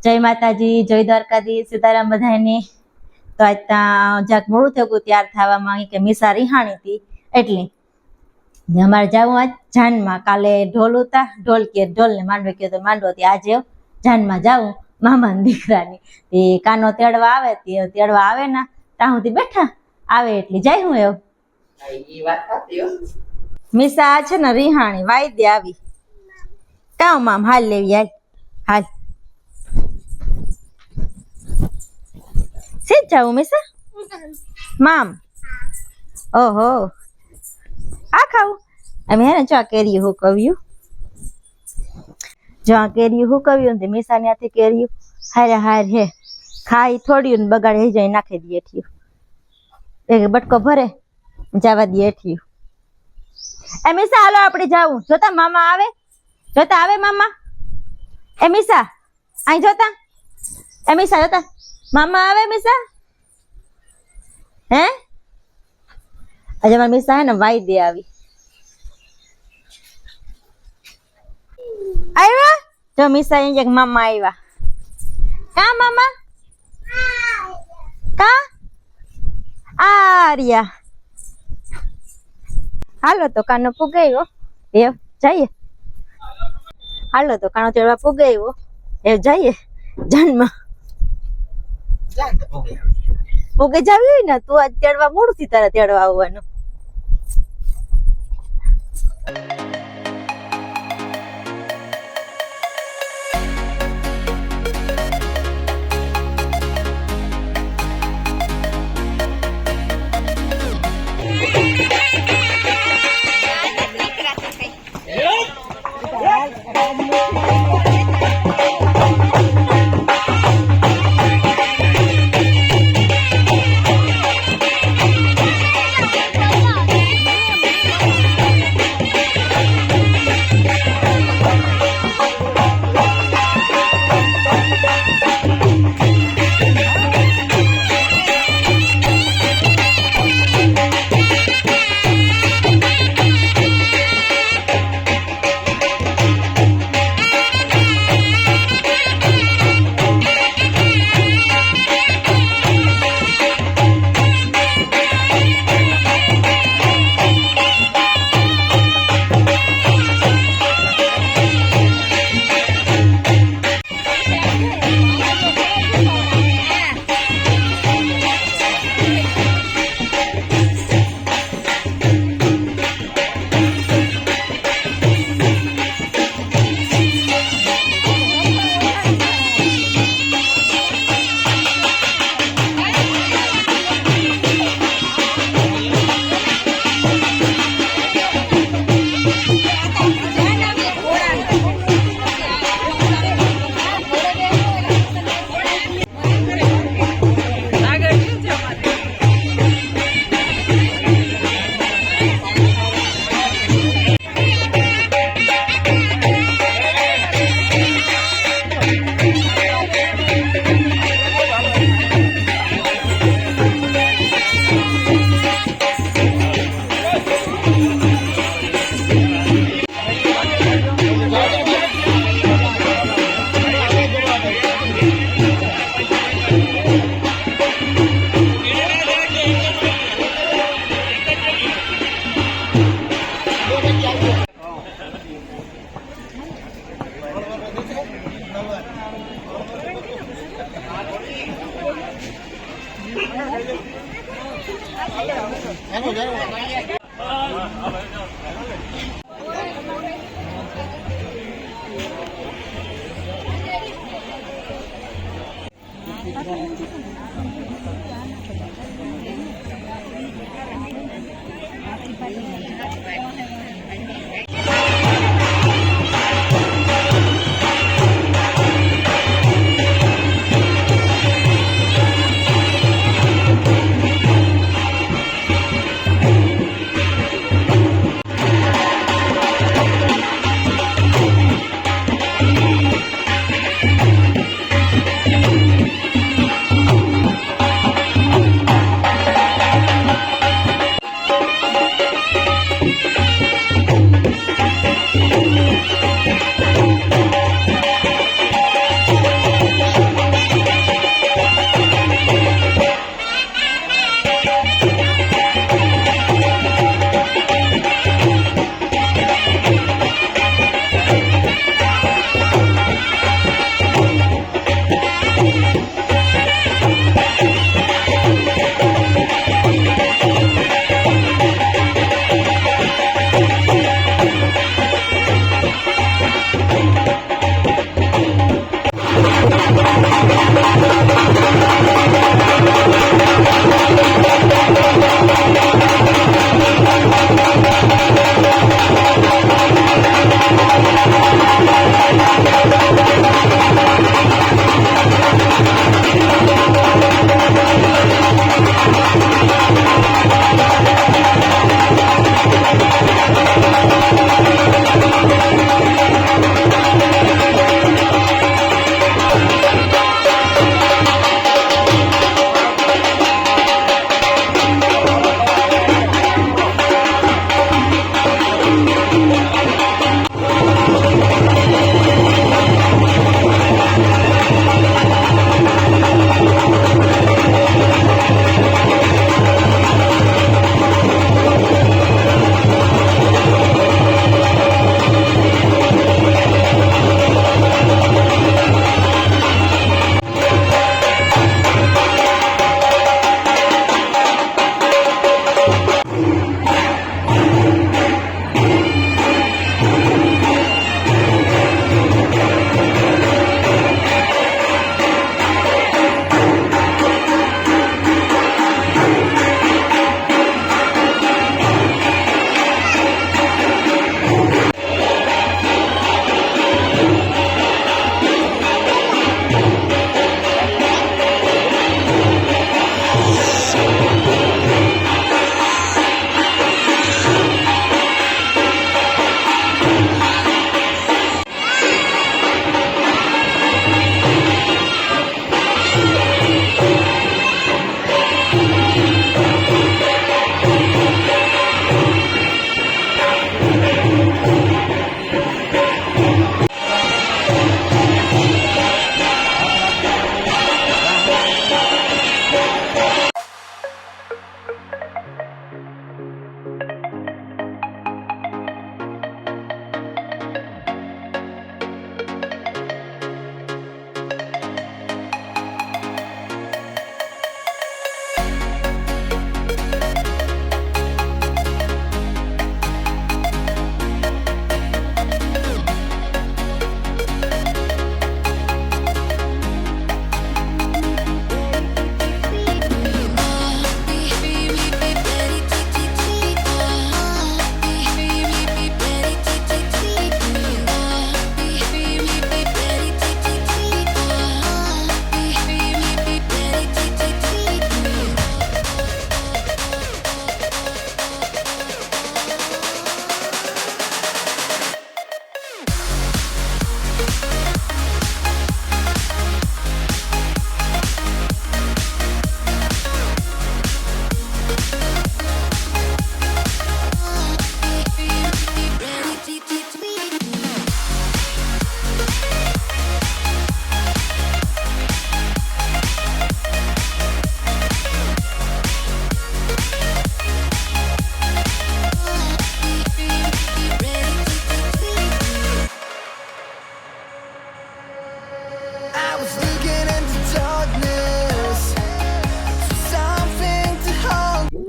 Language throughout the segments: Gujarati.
જય માતાજી, જય દ્વારકાધીશ, સીતારામ બધાને। તો આજ ત્યાં જ્યાંક મોડું થયું ત્યાર થવામાં કે મીસા રિહાણી હતી એટલે અમારે જવું આજ જાનમાં। કાલે ઢોલ હતા, ઢોલ ને માંડવો કયો તો માંડવો હતી, આજે જાનમાં જાવું મામાના દીકરાની। એ કાનો તેડવા આવે ને ત્યાં સુધી બેઠા આવે એટલે જાય હું એવું મીસા છે ને રિહાણી વાયદે આવી કામ આમ હાલ લેવી હાલ સીધ જાવું મીસા મામ ઓહો આ ખાવું અમે હે ને જો કેરીયું હુકવ્યું ને મીસા ને હાથે કેરીયું હારે હે ખાઈ થોડ્યું ને બગાડ હઈ જાય નાખી દઈએ એઠિયું એક બટકો ભરે જવા દઈએ એઠિયું। એ મીસા હાલો આપણે જાવું જોતા મામા આવે મામા એ મીસા અહીં જોતા એ મીસા જોતા મામા આવે મીસા હે આજે મારા મીસા હે ને વાયદે આવી આવ્યા જો મીસા અહીંયા મામા આવ્યા કા મામા કા આર્યા હાલો તો કાનો પુગાવ્યો એ જઈએ હાલો તો કાનો તેડવા પુગાવ્યો એ જઈએ જાનમાં પુગે જાવી હોય ને તું આજ તેડવા મોડું થી તારા તેડવા આવવાનું।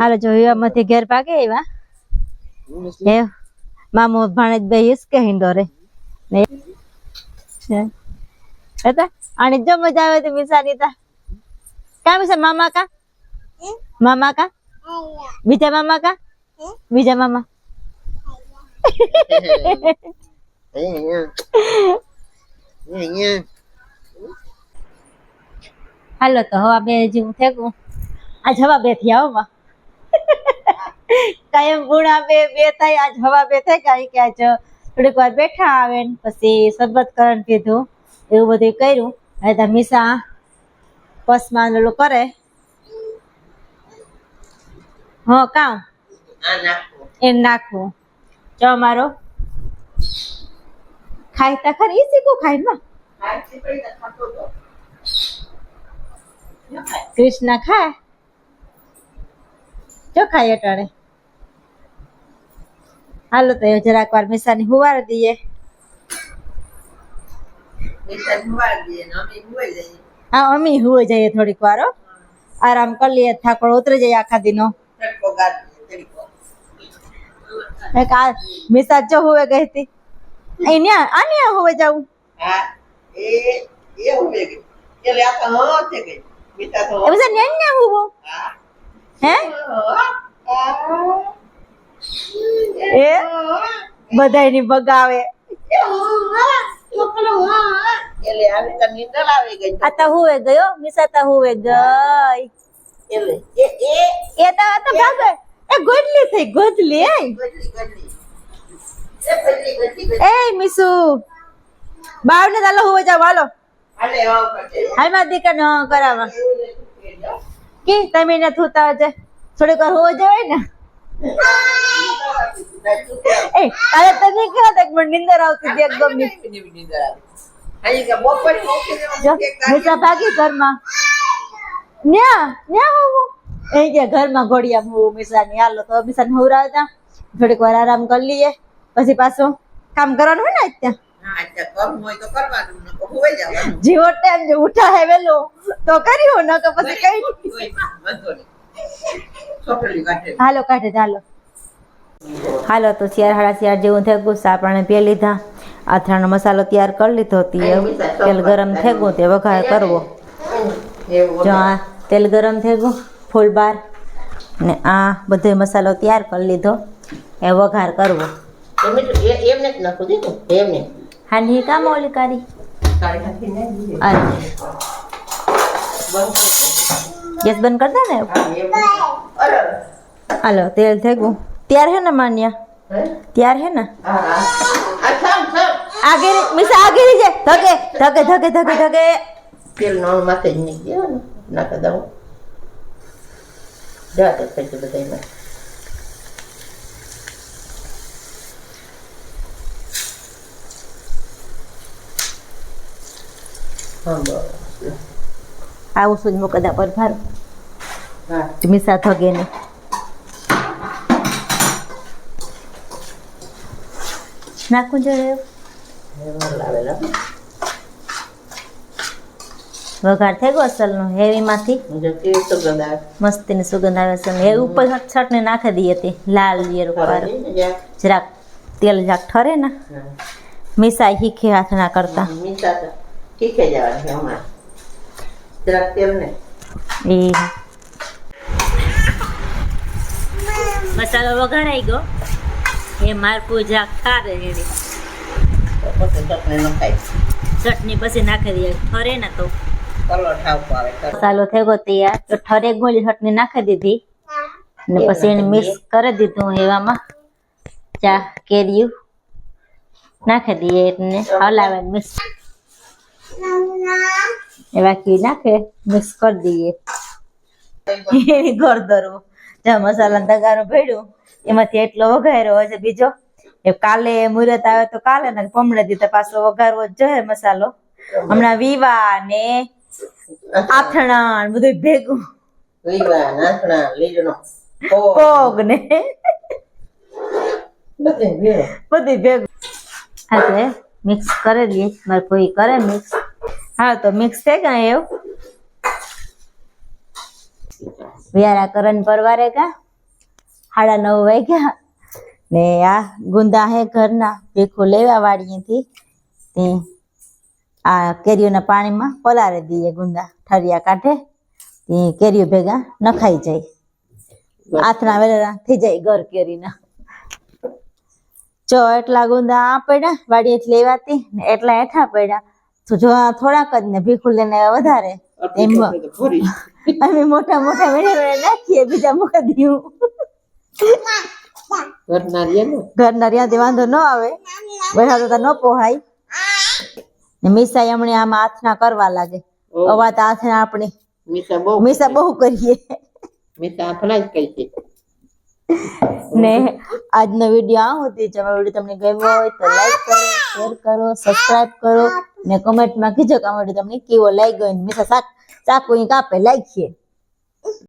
હાલો જો એમાંથી ઘેર પાકે એવા એ મામો ભાણેજ બે હિસકે હિંડોરે હતા અને જો મજા આવે તો મિસાની તા કા મિસા મામા કા બીજા મામા હાલો તો હવા બે જેવું થેગું આજ હવા બે થી આવો કાયમ ગુણા બે થાય આજ હવા બે થાય કાંઈ કે આજ થોડીક વાર બેઠા આવે ને પછી શરબત કરણ પીધું એવું બધું કર્યું હવે મીસા પસમાં ઓલું કરે હા કામ એમ નાખવું જો મારો ખાઈ તા ખરી ઈ શીખું ખાઈ માં કૃષ્ણ ખાય જો ખાય અટાણે હાલો તો જરાક વાર મિસાની હુવાર દઈએ હા અમી હુઈ જઈએ થોડીક વાર આરામ કરી લઈએ થાકડો ઉતરી જાય આખા દિનો મિસા જો હુવે ગઈ હતી અહીંયા આન્યા હુવે જાવું હે એ બધાયની બગાવે આતા હુવે ગયો મિસાતા હુવે ગઈ એ તા ભાગે એ ગોદલી થઈ ગોદલી એ મિસુ બાવને ચાલો હુવે જાવ હાલો હાલમાં દીકરા ન કરાવા કે તમે ન થતા છે થોડીક વાર હોવો જોઈએ ને એ તારે તને કેવા તક મને નિંદર આવતી હતી એકદમ મિસા ભાગી ઘરમાં ન્યા હોવું એ કે ઘરમાં ઘોડિયા હું મિસાની હાલો તો મિસાને હુરાવતા થોડીક વાર આરામ કરી લઈએ પછી પાછું કામ કરવાનું હોય ને અત્યારે જીવો ટાઈમ જે ઉઠા હે વેલો તો કર્યું ન કે પછી કઈ હાલો કાઢે હાલો તો 4:30 જેવું થઈ ગયું સાપરાને પી લીધા આથરાનો મસાલો તૈયાર કરી લીધો તેલ ગરમ થઈ ગયું તે વઘાર કરવો જો આ તેલ ગરમ થઈ ગયું ફૂલ બાર ને આ બધો મસાલો તૈયાર કરી લીધો એ વઘાર કરવો હાંડી કામ ઓલી કાઢી ગેસ બંધ કરતા ને હાલો તેલ થઈ ગયું तैयार है ना मान्या तैयार है ना आगे मिसा आगे लीजिए धके धके धके धके धके तेल नॉन माते नहीं दिया ना कर दो जाते पैसे बताइए मैं આવું સુજ મોકદા પર ભાર હા મિસા થગે ને નાખું જોઈએ વઘાર થઈ ગયો અસલનો હેવીમાંથી મસ્તીની સુગંધ આવે છે એ ઉપર છટને નાખી દઈએ તે લાલ યર ઉપર જરાક તેલ જરાક ઠરે ને મિસા હીખે હાથ ના કરતા મીઠા તો ઠીકે જવાનું હમણાં જરાક તેલ ને એ મસાલો વઘારાઈ ગયો એ મારપું જરાક ઠારે રેડી ચટણી પછી નાખી દઈએ ઠરે ને તો મસાલો થઈ ગયો તૈયાર તો ઠરે ગોળી ચટણી નાખી દીધી ને પછી એને મિક્સ કરી દીધું એવામાં ચા કેરીયું નાખી દઈએ એટલે હલાવે મિક્સ એવા કી નાખે મિક્સ કરી દઈએ એની ગોળદરો જ્યાં મસાલા તગારો ભેડ્યું એમાંથી એટલો વઘાર્યો હશે બીજો એ કાલે મુહૂર્ત આવે તો કાલે ને પમણે દીધા પાછો વઘારવો જ જોઈએ મસાલો હમણાં વિવા ને આથણા બધું ભેગું વિવા આથણા લીડનો પોગ ને બધી ભેગું હા મિક્સ કરી દઈએ મારે કોઈ કરે મિક્સ હા તો મિક્સ થઈ ગયા એવું વ્યારા કરન પરવારે કા 9:30 વાગ્યા ને આ ગુંદા હે ઘરના ભીખું લેવા વાડીએથી તે આ કેરીઓના પાણીમાં પલાળી દઈએ ગુંદા ઠરિયા કાઢે તે કેરીઓ ભેગા નખાઈ જાય આથના વેલા થઈ જાય ઘર કેરીના જો એટલા ગુંદા પડ્યા વાડીએથી લેવાતી ને એટલા હેઠા પડ્યા તો જો આ થોડાક જ ને ભીખું લઈને વધારે અમે મોટા મોટા વેડા નાખીએ બીજા મૂકી દઉં ઘરના ત્યાંથી વાંધો ન આવે બધા તો ન પોહાય ને મીસા હમણાં આમાં હાથના કરવા લાગે અવાજ હાથના આપણે મીસા બહુ કરીએ ને આજનો વિડીયો આ હતી જો વિડીયો તમને ગમ્યો હોય તો લાઈક કરો શેર કરો સબસ્ક્રાઇબ કરો ને કમેન્ટમાં કીજો કે આ વિડીયો તમને કેવો લાગ્યો મીસા ચાકુ કાપે લાગીએ